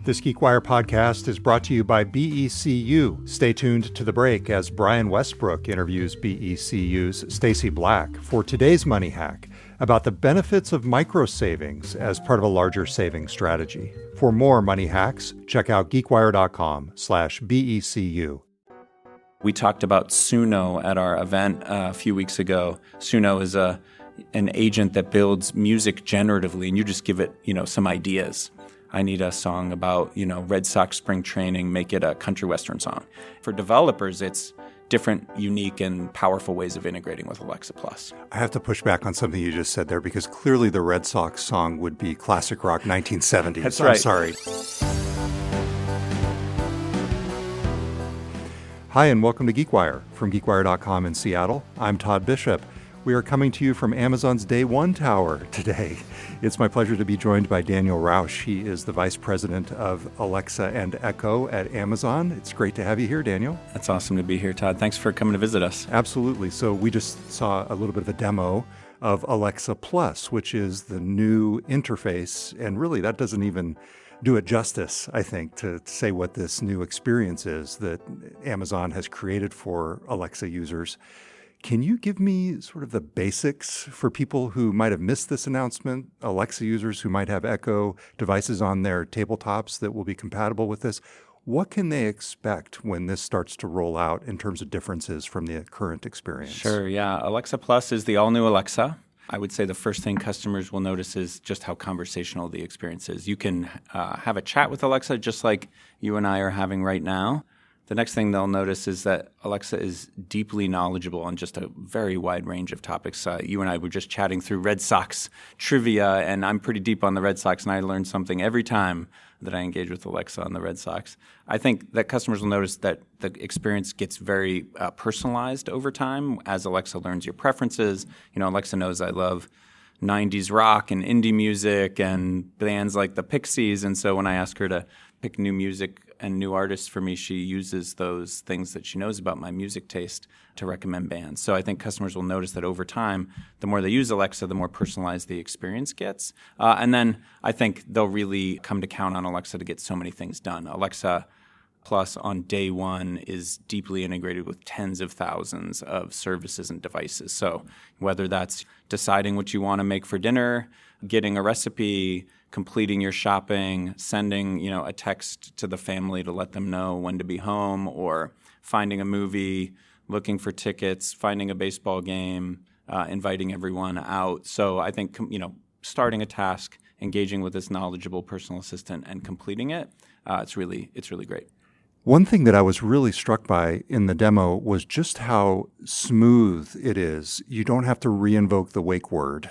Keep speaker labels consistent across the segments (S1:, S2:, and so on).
S1: This GeekWire podcast is brought to you by BECU. Stay tuned to the break as Brian Westbrook interviews BECU's Stacy Black for today's Money Hack about the benefits of micro savings as part of a larger savings strategy. For more money hacks, check out geekwire.com/BECU.
S2: We talked about Suno at our event a few weeks ago. Suno is an agent that builds music generatively, and you just give it, some ideas. I need a song about, Red Sox spring training, make it a country western song. For developers, it's different, unique, and powerful ways of integrating with Alexa Plus.
S1: I have to push back on something you just said there because clearly the Red Sox song would be classic rock 1970s.
S2: That's right.
S1: I'm sorry. Hi, and welcome to GeekWire from GeekWire.com in Seattle. I'm Todd Bishop. We are coming to you from Amazon's Day One Tower today. It's my pleasure to be joined by Daniel Rausch. He is the Vice President of Alexa and Echo at Amazon. It's great to have you here, Daniel.
S2: That's awesome to be here, Todd. Thanks for coming to visit us.
S1: Absolutely. So we just saw a little bit of a demo of Alexa Plus, which is the new interface. And really, that doesn't even do it justice, I think, to say what this new experience is that Amazon has created for Alexa users. Can you give me sort of the basics for people who might have missed this announcement, Alexa users who might have Echo devices on their tabletops that will be compatible with this? What can they expect when this starts to roll out in terms of differences from the current experience?
S2: Sure, yeah. Alexa Plus is the all-new Alexa. I would say the first thing customers will notice is just how conversational the experience is. You can have a chat with Alexa just like you and I are having right now. The next thing they'll notice is that Alexa is deeply knowledgeable on just a very wide range of topics. You and I were just chatting through Red Sox trivia, and I'm pretty deep on the Red Sox, and I learn something every time that I engage with Alexa on the Red Sox. I think that customers will notice that the experience gets very personalized over time as Alexa learns your preferences. Alexa knows I love 90s rock and indie music and bands like the Pixies, and so when I ask her to pick new music and new artists for me, she uses those things that she knows about my music taste to recommend bands. So I think customers will notice that over time, the more they use Alexa, the more personalized the experience gets. And then I think they'll really come to count on Alexa to get so many things done. Alexa Plus on day one is deeply integrated with tens of thousands of services and devices. So whether that's deciding what you want to make for dinner, getting a recipe, completing your shopping, sending, a text to the family to let them know when to be home, or finding a movie, looking for tickets, finding a baseball game, inviting everyone out. So I think, starting a task, engaging with this knowledgeable personal assistant and completing it, it's really great.
S1: One thing that I was really struck by in the demo was just how smooth it is. You don't have to reinvoke the wake word.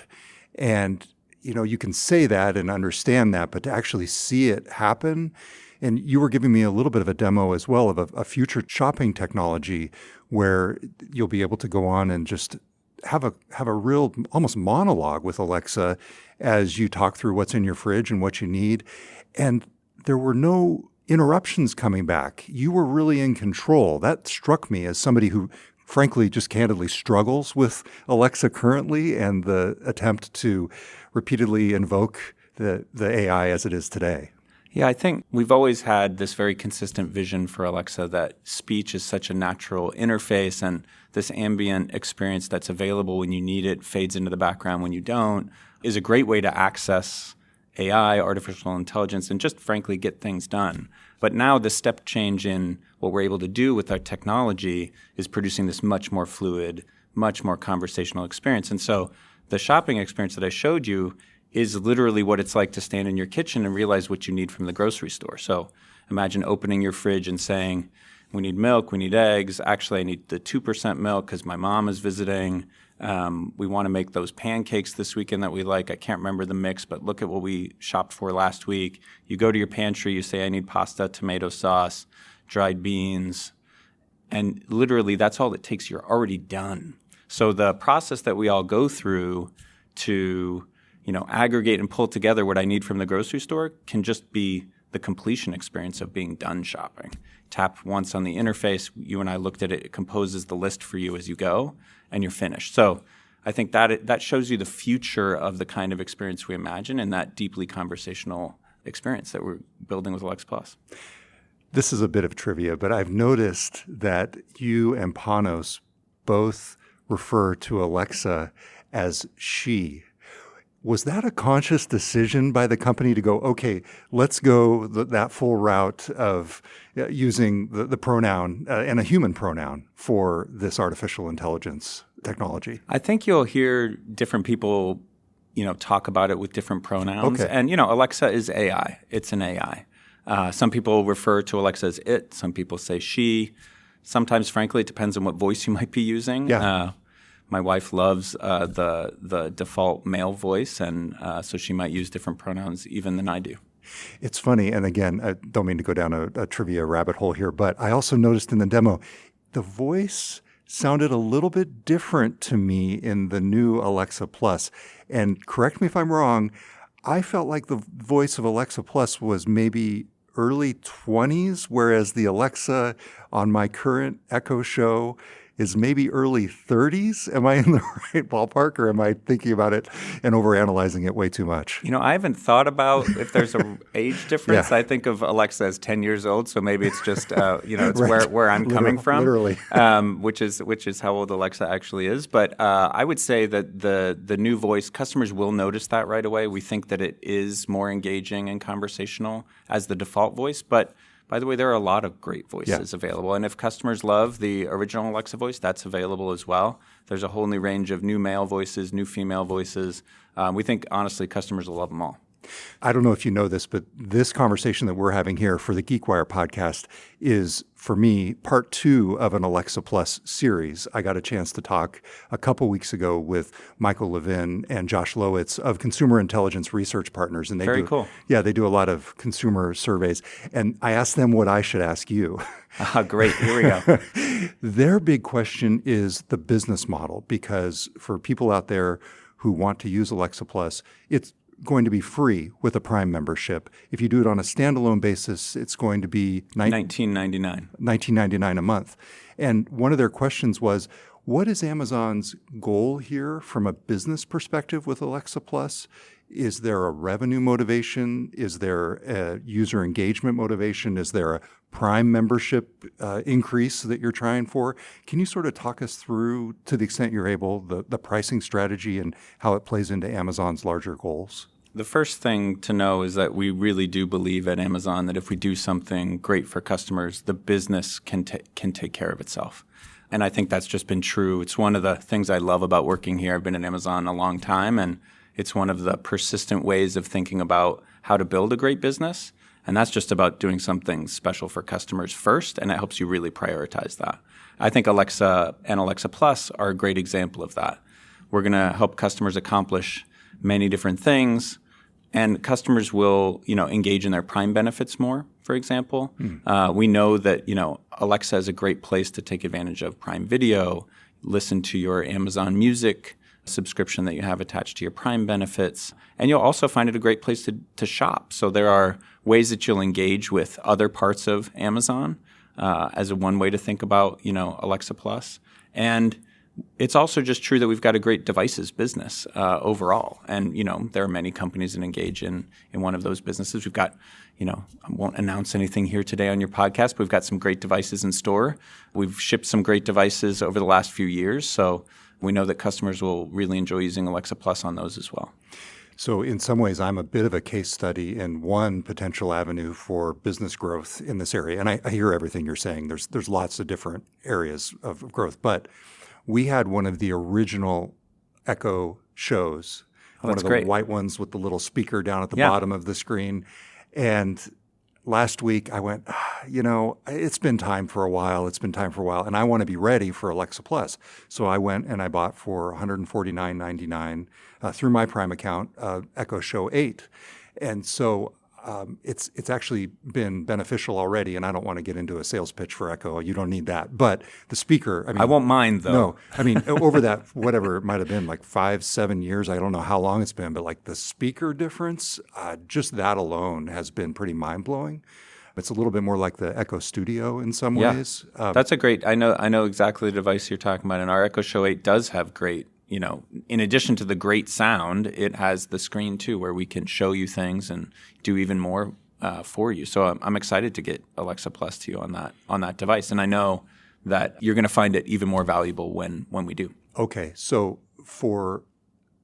S1: And you can say that and understand that, but to actually see it happen, and you were giving me a little bit of a demo as well of a future shopping technology where you'll be able to go on and just have a real almost monologue with Alexa as you talk through what's in your fridge and what you need. And there were no interruptions coming back. You were really in control. That struck me as somebody who frankly just candidly struggles with Alexa currently and the attempt to repeatedly invoke the AI as it is today.
S2: Yeah, I think we've always had this very consistent vision for Alexa that speech is such a natural interface, and this ambient experience that's available when you need it, fades into the background when you don't, is a great way to access AI, artificial intelligence, and just frankly get things done. But now the step change in what we're able to do with our technology is producing this much more fluid, much more conversational experience. And so the shopping experience that I showed you is literally what it's like to stand in your kitchen and realize what you need from the grocery store. So imagine opening your fridge and saying, we need milk, we need eggs. Actually, I need the 2% milk because my mom is visiting. We want to make those pancakes this weekend that we like. I can't remember the mix, but look at what we shopped for last week. You go to your pantry, you say, I need pasta, tomato sauce, dried beans. And literally, that's all it takes. You're already done. So the process that we all go through to, aggregate and pull together what I need from the grocery store can just be the completion experience of being done shopping. Tap once on the interface. You and I looked at it. It composes the list for you as you go, and you're finished. So I think that shows you the future of the kind of experience we imagine in that deeply conversational experience that we're building with Alexa Plus.
S1: This is a bit of trivia, but I've noticed that you and Panos both refer to Alexa as she. Was that a conscious decision by the company to go, okay, let's go that full route of using the pronoun and a human pronoun for this artificial intelligence technology?
S2: I think you'll hear different people, talk about it with different pronouns.
S1: Okay.
S2: And, Alexa is AI. It's an AI. Some people refer to Alexa as it. Some people say she. Sometimes, frankly, it depends on what voice you might be using.
S1: Yeah.
S2: My wife loves the default male voice, and so she might use different pronouns even than I do.
S1: It's funny, and again, I don't mean to go down a trivia rabbit hole here, but I also noticed in the demo, the voice sounded a little bit different to me in the new Alexa Plus. And correct me if I'm wrong, I felt like the voice of Alexa Plus was maybe early 20s, whereas the Alexa on my current Echo Show is maybe early 30s. Am I in the right ballpark, or am I thinking about it and overanalyzing it way too much?
S2: I haven't thought about if there's an age difference.
S1: Yeah.
S2: I think of Alexa as 10 years old, so maybe it's just it's
S1: Right.
S2: where I'm coming from,
S1: Literally.
S2: which is how old Alexa actually is. But I would say that the new voice, customers will notice that right away. We think that it is more engaging and conversational as the default voice, but by the way, there are a lot of great voices available. And if customers love the original Alexa voice, that's available as well. There's a whole new range of new male voices, new female voices. We think, honestly, customers will love them all.
S1: I don't know if you know this, but this conversation that we're having here for the GeekWire podcast is, for me, part 2 of an Alexa Plus series. I got a chance to talk a couple weeks ago with Michael Levin and Josh Lowitz of Consumer Intelligence Research Partners. And
S2: Very cool.
S1: Yeah, they do a lot of consumer surveys. And I asked them what I should ask you.
S2: Great. Here we go.
S1: Their big question is the business model, because for people out there who want to use Alexa Plus, it's going to be free with a Prime membership. If you do it on a standalone basis, it's going to be $19.99 a month. And one of their questions was, what is Amazon's goal here from a business perspective with Alexa Plus? Is there a revenue motivation? Is there a user engagement motivation? Is there a Prime membership increase that you're trying for? Can you sort of talk us through, to the extent you're able, the pricing strategy and how it plays into Amazon's larger goals?
S2: The first thing to know is that we really do believe at Amazon that if we do something great for customers, the business can take care of itself. And I think that's just been true. It's one of the things I love about working here. I've been at Amazon a long time, and it's one of the persistent ways of thinking about how to build a great business. And that's just about doing something special for customers first, and it helps you really prioritize that. I think Alexa and Alexa Plus are a great example of that. We're going to help customers accomplish many different things, and customers will, engage in their Prime benefits more, for example. We know that, Alexa is a great place to take advantage of Prime Video, listen to your Amazon Music subscription that you have attached to your Prime benefits. And you'll also find it a great place to shop. So there are ways that you'll engage with other parts of Amazon as one way to think about, Alexa Plus. And it's also just true that we've got a great devices business overall. And, there are many companies that engage in one of those businesses. We've got, I won't announce anything here today on your podcast, but we've got some great devices in store. We've shipped some great devices over the last few years. So we know that customers will really enjoy using Alexa Plus on those as well.
S1: So in some ways, I'm a bit of a case study in one potential avenue for business growth in this area. And I hear everything you're saying. There's lots of different areas of growth. But we had one of the original Echo shows, one of the
S2: great.
S1: white ones with the little speaker down at the bottom of the screen. And last week I went, it's been time for a while. And I want to be ready for Alexa Plus. So I went and I bought for $149.99 through my Prime account Echo Show 8. And so it's actually been beneficial already. And I don't want to get into a sales pitch for Echo. You don't need that. But the speaker,
S2: I won't mind, though.
S1: No, over that, whatever it might have been, like 5-7 years, I don't know how long it's been, but like the speaker difference, just that alone has been pretty mind-blowing. It's a little bit more like the Echo Studio in some ways.
S2: That's a great, I know exactly the device you're talking about. And our Echo Show 8 does have great in addition to the great sound, it has the screen too, where we can show you things and do even more for you. So I'm excited to get Alexa Plus to you on that device, and I know that you're going to find it even more valuable when we do.
S1: Okay, so for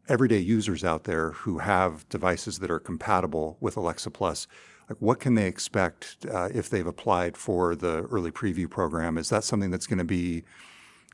S1: everyday users out there who have devices that are compatible with Alexa Plus, like what can they expect if they've applied for the early preview program? Is that something that's going to be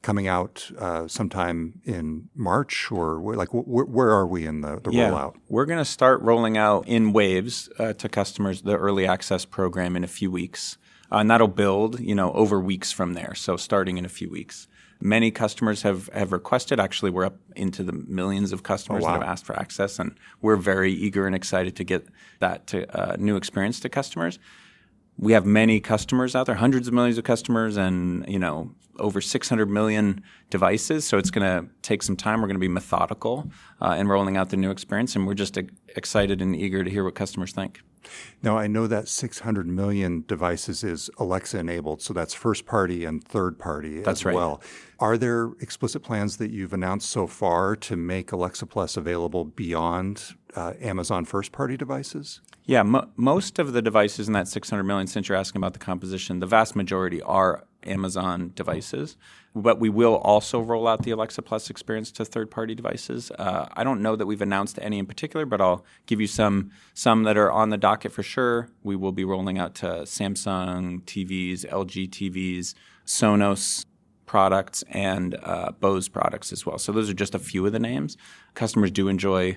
S1: coming out sometime in March, or where are we in the rollout?
S2: We're going to start rolling out in waves to customers the early access program in a few weeks. And that'll build, over weeks from there. So starting in a few weeks. Many customers have requested. Actually, we're up into the millions of customers that have asked for access. And we're very eager and excited to get that new experience to customers. We have many customers out there, hundreds of millions of customers, and over 600 million devices. So it's going to take some time. We're going to be methodical in rolling out the new experience. And we're just excited and eager to hear what customers think.
S1: Now, I know that 600 million devices is Alexa enabled, so that's first party and third party as well. Are there explicit plans that you've announced so far to make Alexa Plus available beyond Amazon first party devices?
S2: Yeah, most of the devices in that 600 million, since you're asking about the composition, the vast majority are Amazon devices. But we will also roll out the Alexa Plus experience to third-party devices. I don't know that we've announced any in particular, but I'll give you some that are on the docket for sure. We will be rolling out to Samsung TVs, LG TVs, Sonos products, and Bose products as well. So those are just a few of the names. Customers do enjoy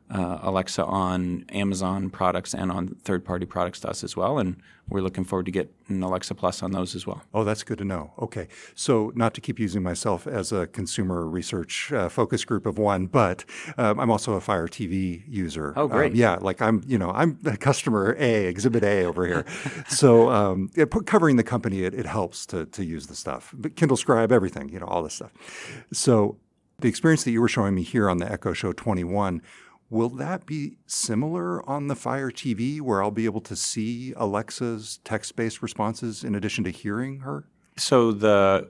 S2: Alexa on Amazon products and on third-party products to us as well, and we're looking forward to get an Alexa Plus on those as well.
S1: Oh, that's good to know. Okay, so not to keep using myself as a consumer research focus group of one, but I'm also a Fire TV user.
S2: Oh, great!
S1: I'm customer A, Exhibit A over here. So covering the company, it helps to use the stuff. But Kindle Scribe, everything, all this stuff. So the experience that you were showing me here on the Echo Show 21. Will that be similar on the Fire TV, where I'll be able to see Alexa's text-based responses in addition to hearing her?
S2: So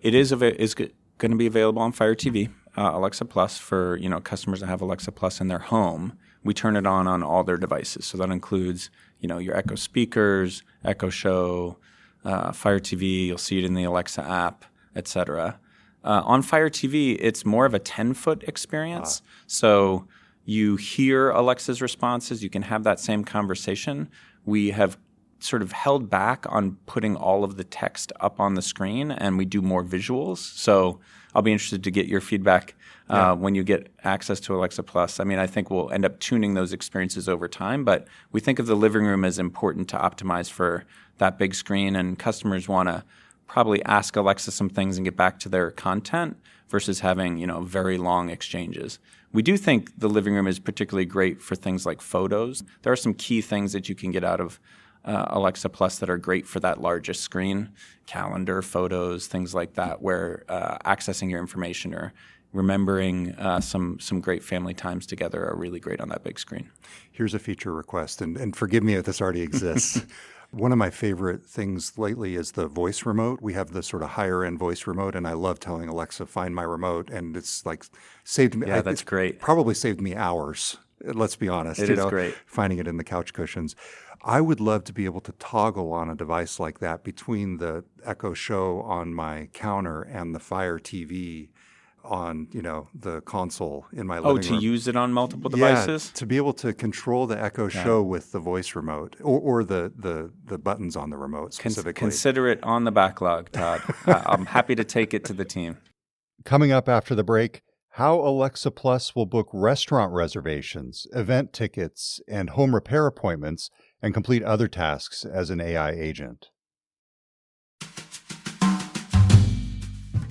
S2: it is going to be available on Fire TV, Alexa Plus, for customers that have Alexa Plus in their home. We turn it on all their devices, so that includes your Echo speakers, Echo Show, Fire TV. You'll see it in the Alexa app, etc. On Fire TV, it's more of a 10-foot experience. So you hear Alexa's responses. You can have that same conversation. We have sort of held back on putting all of the text up on the screen, and we do more visuals. So I'll be interested to get your feedback when you get access to Alexa Plus. I mean, I think we'll end up tuning those experiences over time, but we think of the living room as important to optimize for that big screen, and customers want to probably ask Alexa some things and get back to their content versus having, very long exchanges. We do think the living room is particularly great for things like photos. There are some key things that you can get out of Alexa Plus that are great for that largest screen, calendar, photos, things like that, where accessing your information or remembering some great family times together are really great on that big screen.
S1: Here's a feature request, and forgive me if this already exists. One of my favorite things lately is the voice remote. We have the sort of higher end voice remote, and I love telling Alexa, find my remote, and it's like saved me.
S2: Yeah, that's great.
S1: Probably saved me hours. Let's be honest.
S2: It is great.
S1: Finding it in the couch cushions. I would love to be able to toggle on a device like that between the Echo Show on my counter and the Fire TV on, the console in my living room.
S2: Oh, to use it on multiple devices?
S1: Yeah, to be able to control the Echo Show with the voice remote or the buttons on the remote specifically.
S2: Consider it on the backlog, Todd. I'm happy to take it to the team.
S1: Coming up after the break, how Alexa Plus will book restaurant reservations, event tickets, and home repair appointments, and complete other tasks as an AI agent.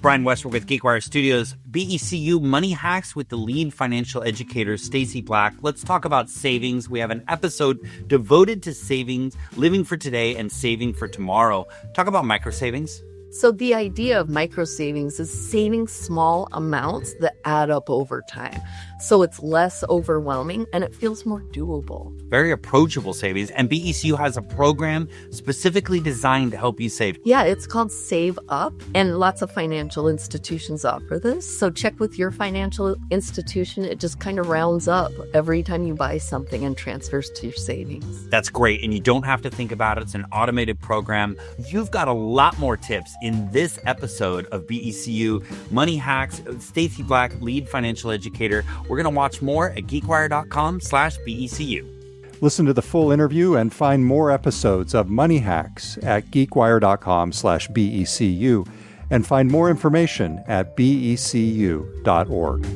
S3: Brian Westbrook with GeekWire Studios. BECU Money Hacks with the lead financial educator, Stacey Black. Let's talk about savings. We have an episode devoted to savings, living for today and saving for tomorrow. Talk about micro savings.
S4: So the idea of micro savings is saving small amounts that add up over time. So it's less overwhelming and it feels more doable.
S3: Very approachable savings. And BECU has a program specifically designed to help you save.
S4: Yeah, it's called Save Up, and lots of financial institutions offer this. So check with your financial institution. It just kind of rounds up every time you buy something and transfers to your savings.
S3: That's great. And you don't have to think about it. It's an automated program. You've got a lot more tips in this episode of BECU Money Hacks. Stacey Black, lead financial educator. We're going to watch more at geekwire.com/BECU.
S1: Listen to the full interview and find more episodes of Money Hacks at geekwire.com/BECU and find more information at becu.org.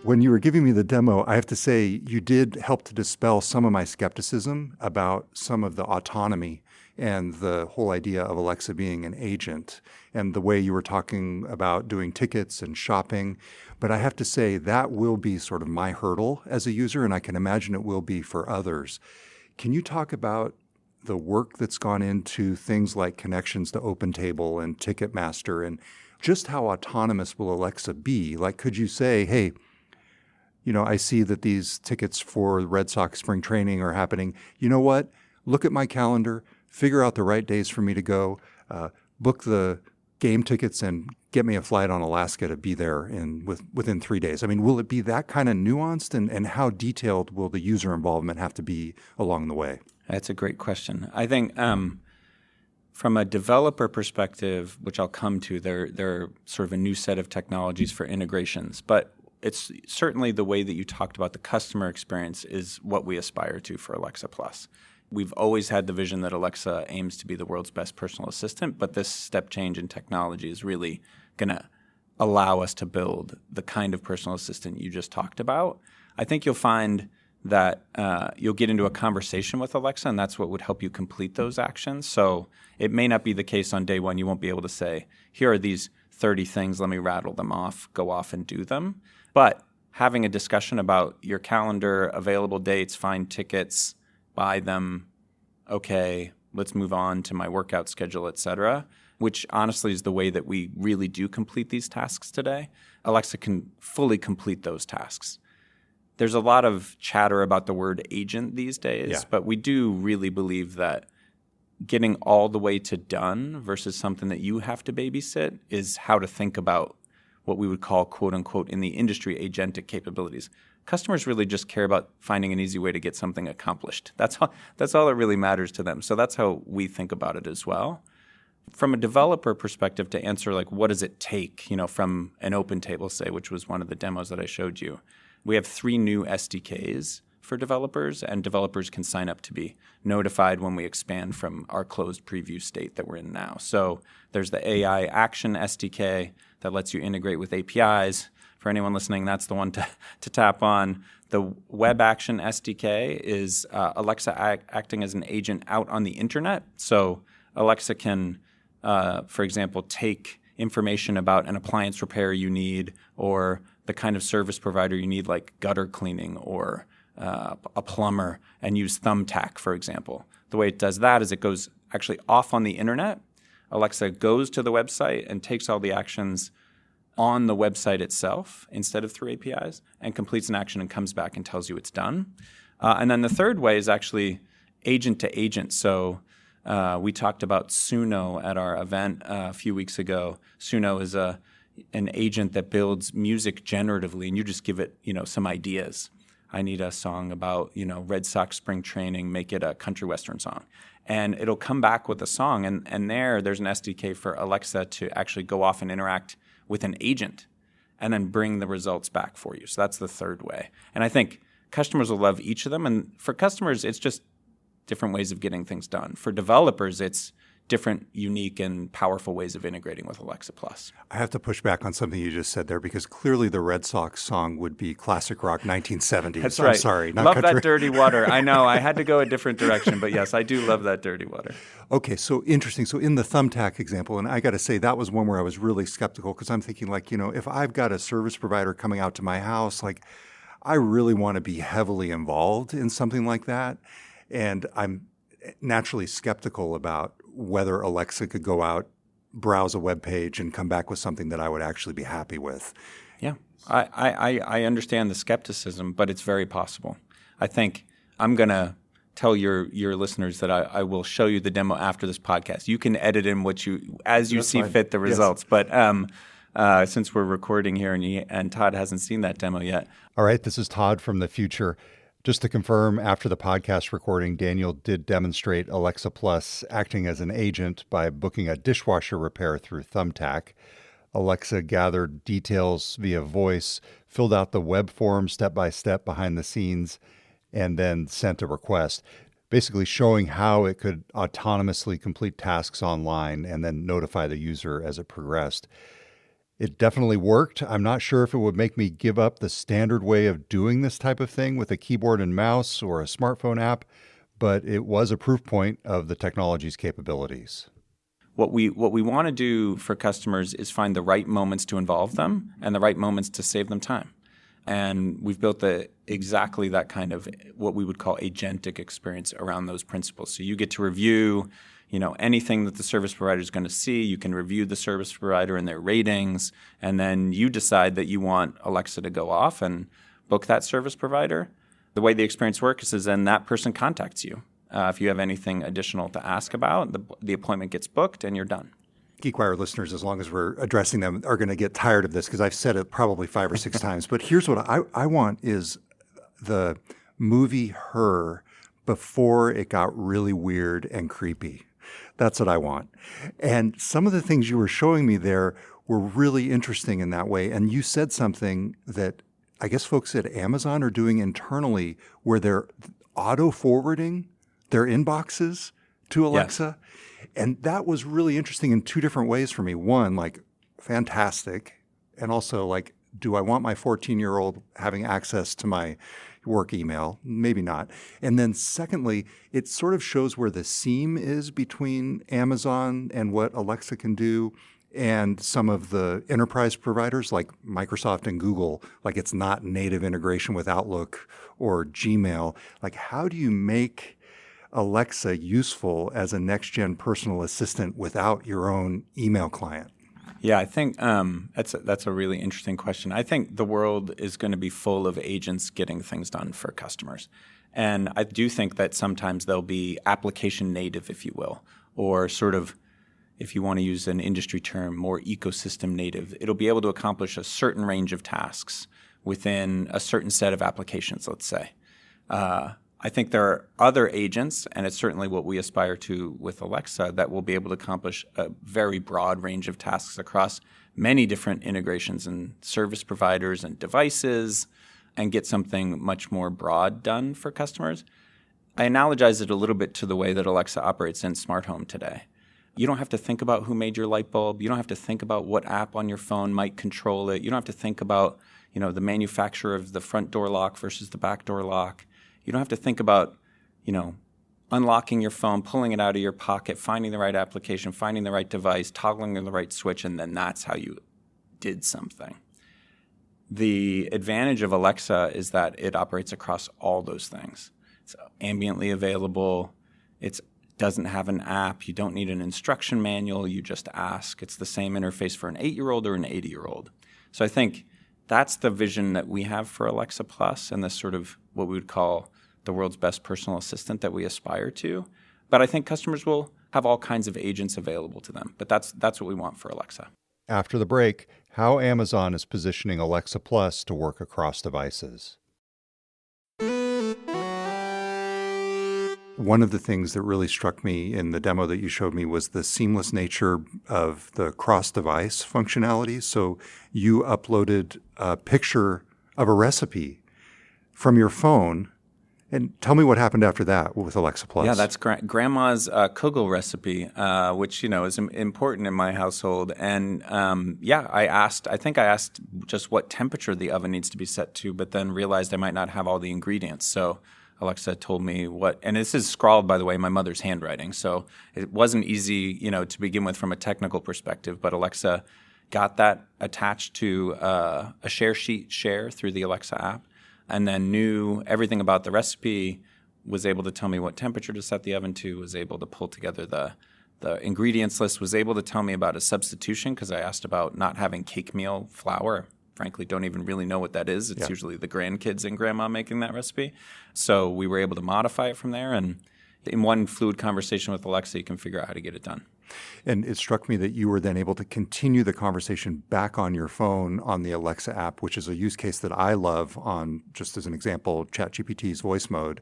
S1: When you were giving me the demo, I have to say you did help to dispel some of my skepticism about some of the autonomy and the whole idea of Alexa being an agent and the way you were talking about doing tickets and shopping. But I have to say that will be sort of my hurdle as a user, and I can imagine it will be for others. Can you talk about the work that's gone into things like connections to OpenTable and Ticketmaster, and just how autonomous will Alexa be? Like, could you say, hey, I see that these tickets for the Red Sox spring training are happening. You know what? Look at my calendar, figure out the right days for me to go, book the game tickets, and get me a flight on Alaska to be there within 3 days. I mean, will it be that kind of nuanced, and how detailed will the user involvement have to be along the way?
S2: That's a great question. I think from a developer perspective, which I'll come to, there are sort of a new set of technologies for integrations, but it's certainly the way that you talked about the customer experience is what we aspire to for Alexa Plus. We've always had the vision that Alexa aims to be the world's best personal assistant, but this step change in technology is really going to allow us to build the kind of personal assistant you just talked about. I think you'll find that you'll get into a conversation with Alexa, and that's what would help you complete those actions. So it may not be the case on day one. You won't be able to say, here are these 30 things, let me rattle them off, go off and do them. But having a discussion about your calendar, available dates, find tickets, buy them, okay, let's move on to my workout schedule, et cetera, which honestly is the way that we really do complete these tasks today. Alexa can fully complete those tasks. There's a lot of chatter about the word agent these days, but we do really believe that getting all the way to done versus something that you have to babysit is how to think about what we would call, quote unquote, in the industry, agentic capabilities. Customers really just care about finding an easy way to get something accomplished. That's all that really matters to them. So that's how we think about it as well. From a developer perspective, to answer like what does it take, from an OpenTable, say, which was one of the demos that I showed you, we have 3 new SDKs for developers, and developers can sign up to be notified when we expand from our closed preview state that we're in now. So there's the AI Action SDK that lets you integrate with APIs. For anyone listening, that's the one to tap on. The Web Action SDK is Alexa acting as an agent out on the internet. So Alexa can, for example, take information about an appliance repair you need or the kind of service provider you need, like gutter cleaning or a plumber, and use Thumbtack, for example. The way it does that is it goes actually off on the internet. Alexa goes to the website and takes all the actions on the website itself instead of through APIs and completes an action and comes back and tells you it's done. And then the third way is actually agent to agent. So we talked about Suno at our event a few weeks ago. Suno is an agent that builds music generatively, and you just give it, some ideas. I need a song about, Red Sox spring training, make it a country western song. And it'll come back with a song, and there's an SDK for Alexa to actually go off and interact with an agent and then bring the results back for you. So that's the third way. And I think customers will love each of them. And for customers, it's just different ways of getting things done. For developers, it's different, unique, and powerful ways of integrating with Alexa Plus.
S1: I have to push back on something you just said there, because clearly the Red Sox song would be classic rock 1970s.
S2: That's right.
S1: I'm sorry. Not
S2: love
S1: country.
S2: that dirty water. I know. I had to go a different direction, but yes, I do love that dirty water.
S1: Okay, so interesting. So in the Thumbtack example, and I got to say that was one where I was really skeptical, because I'm thinking if I've got a service provider coming out to my house, I really want to be heavily involved in something like that. And I'm naturally skeptical about whether Alexa could go out browse a web page and come back with something that I would actually be happy with.
S2: Yeah, I understand the skepticism, but it's very possible. I think I'm going to tell your listeners that I will show you the demo after this podcast. You can edit in what you
S1: That's
S2: see
S1: fine.
S2: fit the
S1: Yes.
S2: results. But since we're recording here and Todd hasn't seen that demo yet.
S1: All right, this is Todd from the future. Just to confirm, after the podcast recording, Daniel did demonstrate Alexa Plus acting as an agent by booking a dishwasher repair through Thumbtack. Alexa gathered details via voice, filled out the web form step by step behind the scenes, and then sent a request, basically showing how it could autonomously complete tasks online and then notify the user as it progressed. It definitely worked. I'm not sure if it would make me give up the standard way of doing this type of thing with a keyboard and mouse or a smartphone app, but it was a proof point of the technology's capabilities.
S2: What we want to do for customers is find the right moments to involve them and the right moments to save them time. And we've built exactly that kind of what we would call agentic experience around those principles. So you get to review, anything that the service provider is going to see. You can review the service provider and their ratings, and then you decide that you want Alexa to go off and book that service provider. The way the experience works is then that person contacts you. If you have anything additional to ask about, the appointment gets booked and you're done.
S1: GeekWire listeners, as long as we're addressing them, are going to get tired of this because I've said it probably 5 or 6 times. But here's what I want is the movie Her before it got really weird and creepy. That's what I want. And some of the things you were showing me there were really interesting in that way. And you said something that I guess folks at Amazon are doing internally where they're auto-forwarding their inboxes to Alexa. Yes. And that was really interesting in 2 different ways for me. One, like, fantastic. And also, like, do I want my 14-year-old having access to my work email? Maybe not. And then secondly, it sort of shows where the seam is between Amazon and what Alexa can do and some of the enterprise providers like Microsoft and Google. Like, it's not native integration with Outlook or Gmail. Like, how do you make Alexa useful as a next-gen personal assistant without your own email client?
S2: Yeah, I think that's a really interesting question. I think the world is going to be full of agents getting things done for customers. And I do think that sometimes they'll be application native, if you will, or sort of, if you want to use an industry term, more ecosystem native. It'll be able to accomplish a certain range of tasks within a certain set of applications, let's say. I think there are other agents, and it's certainly what we aspire to with Alexa, that will be able to accomplish a very broad range of tasks across many different integrations and service providers and devices and get something much more broad done for customers. I analogize it a little bit to the way that Alexa operates in smart home today. You don't have to think about who made your light bulb. You don't have to think about what app on your phone might control it. You don't have to think about, the manufacturer of the front door lock versus the back door lock. You don't have to think about, unlocking your phone, pulling it out of your pocket, finding the right application, finding the right device, toggling the right switch, and then that's how you did something. The advantage of Alexa is that it operates across all those things. It's ambiently available. It doesn't have an app. You don't need an instruction manual. You just ask. It's the same interface for an 8-year-old or an 80-year-old. So I think that's the vision that we have for Alexa Plus and this sort of what we would call the world's best personal assistant that we aspire to. But I think customers will have all kinds of agents available to them. But that's what we want for Alexa.
S1: After the break, how Amazon is positioning Alexa Plus to work across devices. One of the things that really struck me in the demo that you showed me was the seamless nature of the cross-device functionality. So you uploaded a picture of a recipe from your phone. And tell me what happened after that with Alexa Plus.
S2: Yeah, that's Grandma's kugel recipe, which, is important in my household. And I asked just what temperature the oven needs to be set to, but then realized I might not have all the ingredients. So Alexa told me and this is scrawled, by the way, in my mother's handwriting. So it wasn't easy, to begin with from a technical perspective, but Alexa got that attached to a share sheet through the Alexa app. And then knew everything about the recipe, was able to tell me what temperature to set the oven to, was able to pull together the the ingredients list, was able to tell me about a substitution because I asked about not having cake meal flour. Frankly, don't even really know what that is. It's usually the grandkids and grandma making that recipe. So we were able to modify it from there. And in one fluid conversation with Alexa, you can figure out how to get it done.
S1: And it struck me that you were then able to continue the conversation back on your phone on the Alexa app, which is a use case that I love on, just as an example, ChatGPT's voice mode,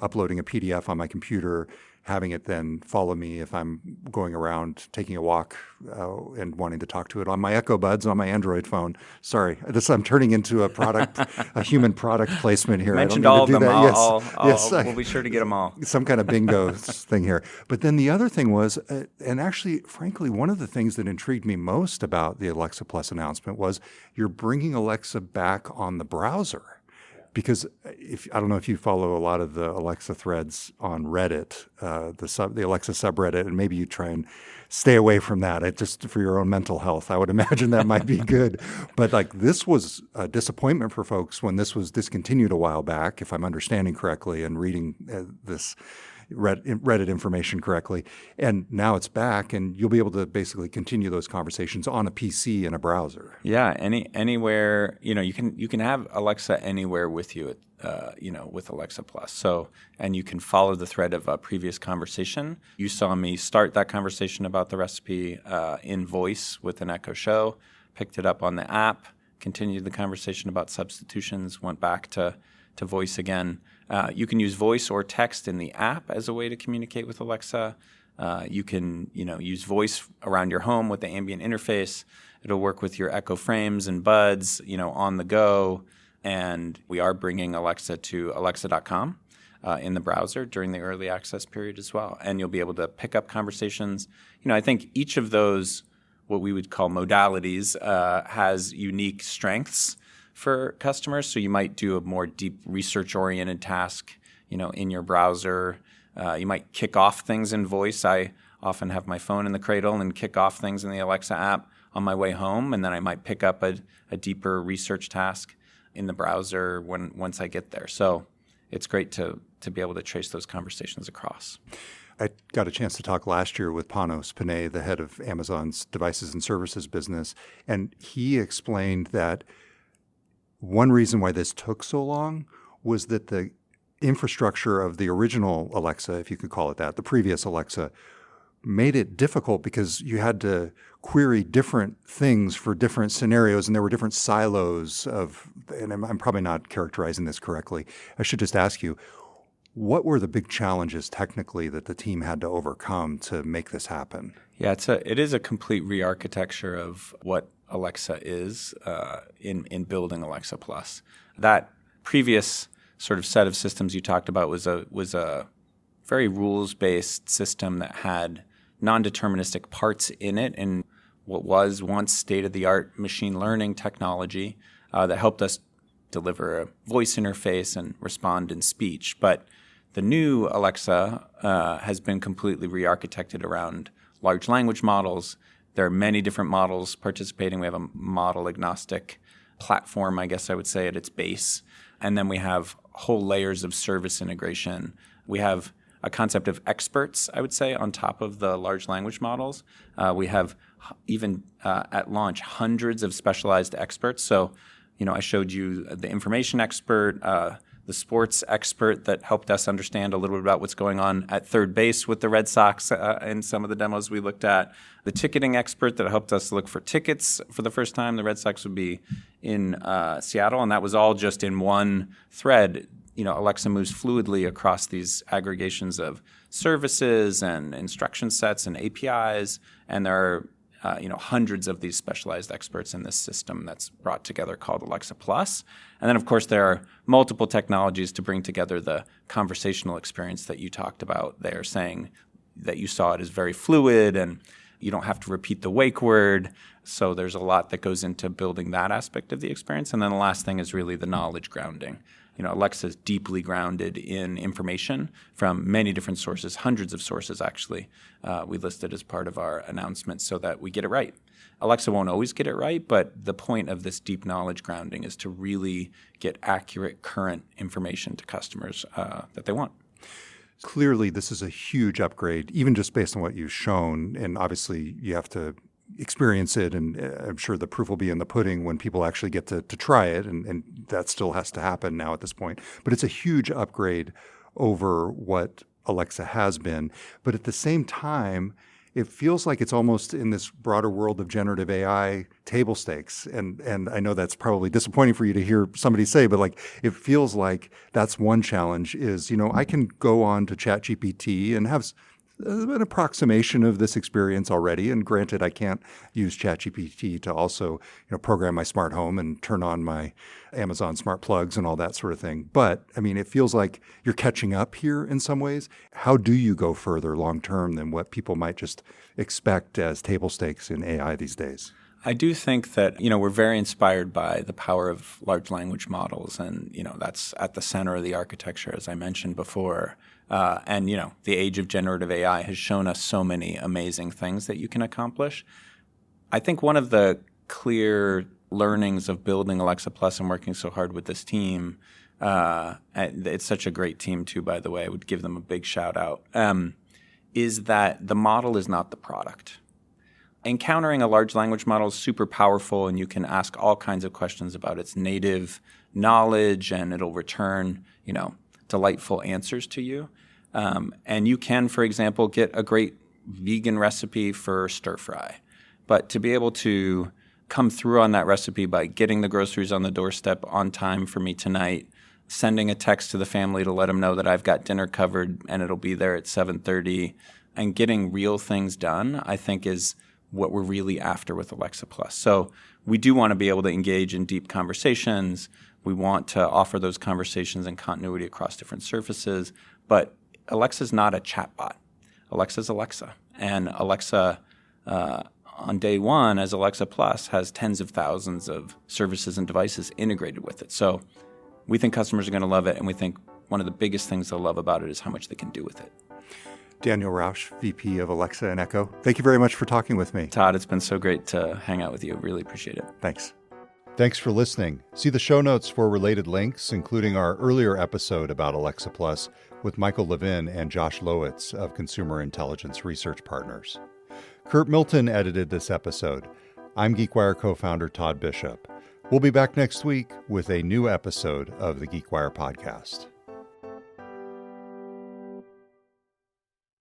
S1: uploading a PDF on my computer, having it then follow me if I'm going around taking a walk and wanting to talk to it on my Echo Buds on my Android phone. Sorry, I'm turning into a human product placement here.
S2: Mentioned
S1: I
S2: all
S1: don't
S2: of
S1: mean
S2: them.
S1: to do that.
S2: We'll be sure to get them all.
S1: Some kind of bingo thing here. But then the other thing was, and actually, frankly, one of the things that intrigued me most about the Alexa Plus announcement was you're bringing Alexa back on the browser. Because I don't know if you follow a lot of the Alexa threads on Reddit, the Alexa subreddit, and maybe you try and stay away from that. Just for your own mental health, I would imagine that might be good. But this was a disappointment for folks when this was discontinued a while back, if I'm understanding correctly and reading this Reddit information correctly. And now it's back, and you'll be able to basically continue those conversations on a PC in a browser.
S2: Yeah, anywhere, you can have Alexa anywhere with you, with Alexa Plus. So, and you can follow the thread of a previous conversation. You saw me start that conversation about the recipe in voice with an Echo Show, picked it up on the app, continued the conversation about substitutions, went back to voice again. You can use voice or text in the app as a way to communicate with Alexa. You can, use voice around your home with the ambient interface. It'll work with your Echo frames and buds, on the go. And we are bringing Alexa to alexa.com in the browser during the early access period as well. And you'll be able to pick up conversations. I think each of those, what we would call modalities, has unique strengths for customers. So you might do a more deep research-oriented task, in your browser. You might kick off things in voice. I often have my phone in the cradle and kick off things in the Alexa app on my way home, and then I might pick up a deeper research task in the browser once I get there. So it's great to be able to trace those conversations across.
S1: I got a chance to talk last year with Panos Panay, the head of Amazon's devices and services business, and he explained that one reason why this took so long was that the infrastructure of the original Alexa, if you could call it that, the previous Alexa, made it difficult because you had to query different things for different scenarios, and there were different silos of, and I'm probably not characterizing this correctly. I should just ask you, what were the big challenges technically that the team had to overcome to make this happen?
S2: Yeah, it is a complete re-architecture of what Alexa is in building Alexa Plus. That previous sort of set of systems you talked about was a very rules-based system that had non-deterministic parts in it, and what was once state-of-the-art machine learning technology that helped us deliver a voice interface and respond in speech. But the new Alexa has been completely re-architected around large language models. There are many different models participating. We have a model-agnostic platform, I guess I would say, at its base. And then we have whole layers of service integration. We have a concept of experts, I would say, on top of the large language models. We have even at launch hundreds of specialized experts. So, I showed you the information expert, the sports expert that helped us understand a little bit about what's going on at third base with the Red Sox in some of the demos we looked at. The ticketing expert that helped us look for tickets for the first time. The Red Sox would be in Seattle, and that was all just in one thread. Alexa moves fluidly across these aggregations of services and instruction sets and APIs, and there are hundreds of these specialized experts in this system that's brought together called Alexa Plus. And then, of course, there are multiple technologies to bring together the conversational experience that you talked about there, saying that you saw it as very fluid and you don't have to repeat the wake word. So there's a lot that goes into building that aspect of the experience. And then the last thing is really the knowledge grounding. Alexa is deeply grounded in information from many different sources, hundreds of sources actually, we listed as part of our announcement so that we get it right. Alexa won't always get it right, but the point of this deep knowledge grounding is to really get accurate, current information to customers that they want.
S1: Clearly, this is a huge upgrade, even just based on what you've shown. And obviously, you have to experience it. And I'm sure the proof will be in the pudding when people actually get to try it. And that still has to happen now at this point. But it's a huge upgrade over what Alexa has been. But at the same time, it feels like it's almost in this broader world of generative AI table stakes. And I know that's probably disappointing for you to hear somebody say, but like it feels like that's one challenge is, I can go on to ChatGPT and have an approximation of this experience already. And granted, I can't use ChatGPT to also, program my smart home and turn on my Amazon smart plugs and all that sort of thing. But I mean, it feels like you're catching up here in some ways. How do you go further long term than what people might just expect as table stakes in AI these days?
S2: I do think that, we're very inspired by the power of large language models. And, that's at the center of the architecture, as I mentioned before. And, the age of generative AI has shown us so many amazing things that you can accomplish. I think one of the clear learnings of building Alexa Plus and working so hard with this team, it's such a great team too, by the way, I would give them a big shout out, is that the model is not the product. Encountering a large language model is super powerful, and you can ask all kinds of questions about its native knowledge, and it'll return, delightful answers to you. And you can, for example, get a great vegan recipe for stir fry. But to be able to come through on that recipe by getting the groceries on the doorstep on time for me tonight, sending a text to the family to let them know that I've got dinner covered and it'll be there at 7:30, and getting real things done, I think is what we're really after with Alexa Plus. So we do want to be able to engage in deep conversations. We want to offer those conversations in continuity across different surfaces. But Alexa's not a chatbot. Alexa's Alexa. And Alexa, on day one, as Alexa Plus, has tens of thousands of services and devices integrated with it. So we think customers are going to love it. And we think one of the biggest things they'll love about it is how much they can do with it.
S1: Daniel Rausch, VP of Alexa and Echo, thank you very much for talking with me.
S2: Todd, it's been so great to hang out with you. Really appreciate it.
S1: Thanks. Thanks for listening. See the show notes for related links, including our earlier episode about Alexa Plus with Michael Levin and Josh Lowitz of Consumer Intelligence Research Partners. Curt Milton edited this episode. I'm GeekWire co-founder Todd Bishop. We'll be back next week with a new episode of the GeekWire podcast.